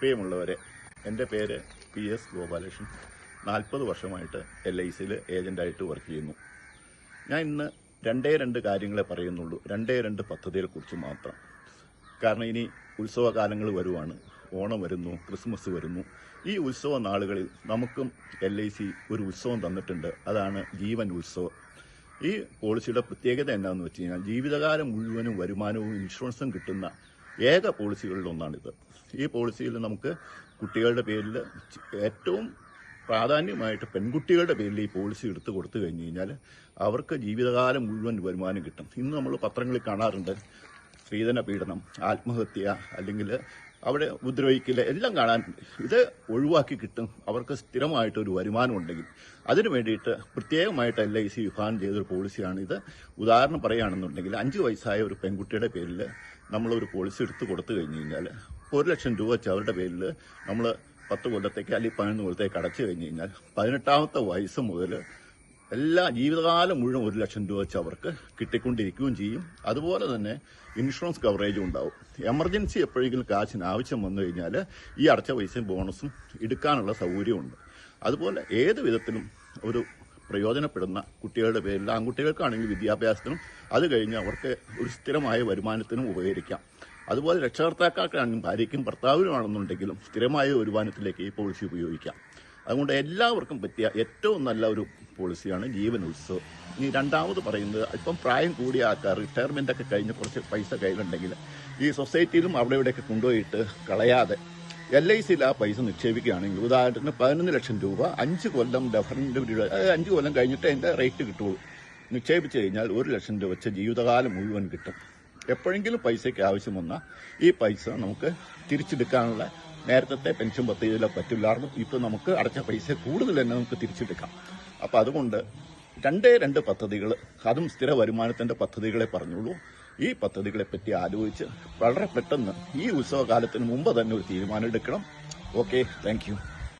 പ്രിയമുള്ളവരെ, എൻ്റെ പേര് PS ഗോപാലകൃഷ്ണൻ. 40 വർഷമായിട്ട് LICയിൽ ഏജൻ്റായിട്ട് വർക്ക് ചെയ്യുന്നു. ഞാൻ ഇന്ന് രണ്ട് കാര്യങ്ങളെ പറയുന്നുള്ളൂ, 2 പദ്ധതികളെക്കുറിച്ച് മാത്രം. കാരണം ഇനി ഉത്സവകാലങ്ങൾ വരുവാണ്. ഓണം വരുന്നു, ക്രിസ്മസ് വരുന്നു. ഈ ഉത്സവ നാളുകളിൽ നമുക്കും LIC ഒരു ഉത്സവം തന്നിട്ടുണ്ട്. അതാണ് ജീവൻ ഉത്സവം. ഈ പോളിസിയുടെ പ്രത്യേകത എന്താണെന്ന് വെച്ച് കഴിഞ്ഞാൽ, ജീവിതകാലം മുഴുവനും വരുമാനവും ഇൻഷുറൻസും കിട്ടുന്ന ഏക പോളിസികളിലൊന്നാണിത്. ഈ പോളിസിയിൽ നമുക്ക് കുട്ടികളുടെ പേരിൽ ഏറ്റവും പ്രാധാന്യമായിട്ട് പെൺകുട്ടികളുടെ പേരിൽ ഈ പോളിസി എടുത്തു കൊടുത്തു കഴിഞ്ഞ് കഴിഞ്ഞാൽ അവർക്ക് ജീവിതകാലം മുഴുവൻ വരുമാനം കിട്ടും. ഇന്ന് നമ്മൾ പത്രങ്ങളിൽ കാണാറുണ്ട് സ്ത്രീധന പീഡനം, ആത്മഹത്യ, അല്ലെങ്കിൽ അവിടെ ഉപദ്രവിക്കില്ല, എല്ലാം കാണാനുണ്ട്. ഇത് ഒഴിവാക്കി കിട്ടും അവർക്ക് സ്ഥിരമായിട്ടൊരു വരുമാനം ഉണ്ടെങ്കിൽ. അതിനു വേണ്ടിയിട്ട് പ്രത്യേകമായിട്ട് LIC വിഭാവനം ചെയ്തൊരു പോളിസിയാണ് ഇത്. ഉദാഹരണം പറയുകയാണെന്നുണ്ടെങ്കിൽ 5 വയസ്സായ ഒരു പെൺകുട്ടിയുടെ പേരിൽ നമ്മളൊരു പോളിസി എടുത്ത് കൊടുത്തു കഴിഞ്ഞ് കഴിഞ്ഞാൽ 1 ലക്ഷം രൂപ വെച്ച് അവരുടെ പേരിൽ നമ്മൾ 10 കൊല്ലത്തേക്ക് അല്ലെങ്കിൽ 11 കൊല്ലത്തേക്ക് അടച്ചു കഴിഞ്ഞ് കഴിഞ്ഞാൽ 18ാമത്തെ വയസ്സ് മുതൽ എല്ലാ ജീവിതകാലം മുഴുവൻ 1 ലക്ഷം രൂപ വെച്ച് അവർക്ക് കിട്ടിക്കൊണ്ടിരിക്കുകയും ചെയ്യും. അതുപോലെ തന്നെ ഇൻഷുറൻസ് കവറേജും ഉണ്ടാവും. എമർജൻസി എപ്പോഴെങ്കിലും കാശിന് ആവശ്യം വന്നു കഴിഞ്ഞാൽ ഈ അടച്ച പൈസയും ബോണസും എടുക്കാനുള്ള സൗകര്യമുണ്ട്. അതുപോലെ ഏത് വിധത്തിലും ഒരു പ്രയോജനപ്പെടുന്ന കുട്ടികളുടെ പേരിൽ, ആൺകുട്ടികൾക്കാണെങ്കിൽ വിദ്യാഭ്യാസത്തിനും അത് കഴിഞ്ഞ് അവർക്ക് ഒരു സ്ഥിരമായ വരുമാനത്തിനും ഉപകരിക്കാം. അതുപോലെ രക്ഷകർത്താക്കൾക്കാണെങ്കിലും ഭാര്യയ്ക്കും ഭർത്താവിനുമാണെന്നുണ്ടെങ്കിലും സ്ഥിരമായ വരുമാനത്തിലേക്ക് ഈ പോളിസി ഉപയോഗിക്കാം. അതുകൊണ്ട് എല്ലാവർക്കും പറ്റിയ ഏറ്റവും നല്ല ഒരു പോളിസിയാണ് ജീവൻ ഉത്സവം. ഇനി രണ്ടാമത് പറയുന്നത്, ഇപ്പം പ്രായം കൂടിയ ആൾക്കാർ റിട്ടയർമെൻ്റ് ഒക്കെ കഴിഞ്ഞ് കുറച്ച് പൈസ കയ്യിലുണ്ടെങ്കിൽ ഈ സൊസൈറ്റിയിലും അവിടെ ഇവിടെയൊക്കെ കൊണ്ടുപോയിട്ട് കളയാതെ LICയിൽ ആ പൈസ നിക്ഷേപിക്കുകയാണെങ്കിൽ, ഉദാഹരണത്തിന് 11 ലക്ഷം രൂപ 5 കൊല്ലം ഡെഫറൻറ്റ് പീരീഡ്, 5 കൊല്ലം കഴിഞ്ഞിട്ട് അതിൻ്റെ റേറ്റ് കിട്ടുള്ളൂ. നിക്ഷേപിച്ച് കഴിഞ്ഞാൽ 1 ലക്ഷം രൂപ വെച്ച് ജീവിതകാലം മുഴുവൻ കിട്ടും. എപ്പോഴെങ്കിലും പൈസയ്ക്ക് ആവശ്യം വന്നാൽ ഈ പൈസ നമുക്ക് തിരിച്ചെടുക്കാനുള്ള നേരത്തെ പെൻഷൻ പദ്ധതിയിലോ പറ്റില്ലായിരുന്നു. ഇപ്പോൾ നമുക്ക് അടച്ച പൈസ കൂടുതൽ തന്നെ നമുക്ക് തിരിച്ചെടുക്കാം. അപ്പോൾ അതുകൊണ്ട് 2 പദ്ധതികൾ, അതും സ്ഥിര വരുമാനത്തിൻ്റെ പദ്ധതികളെ പറഞ്ഞുള്ളൂ. ഈ പദ്ധതികളെ പറ്റി ആലോചിച്ച് വളരെ പെട്ടെന്ന് ഈ ഉത്സവകാലത്തിന് മുമ്പ് തന്നെ ഒരു തീരുമാനം എടുക്കണം. Okay, thank you.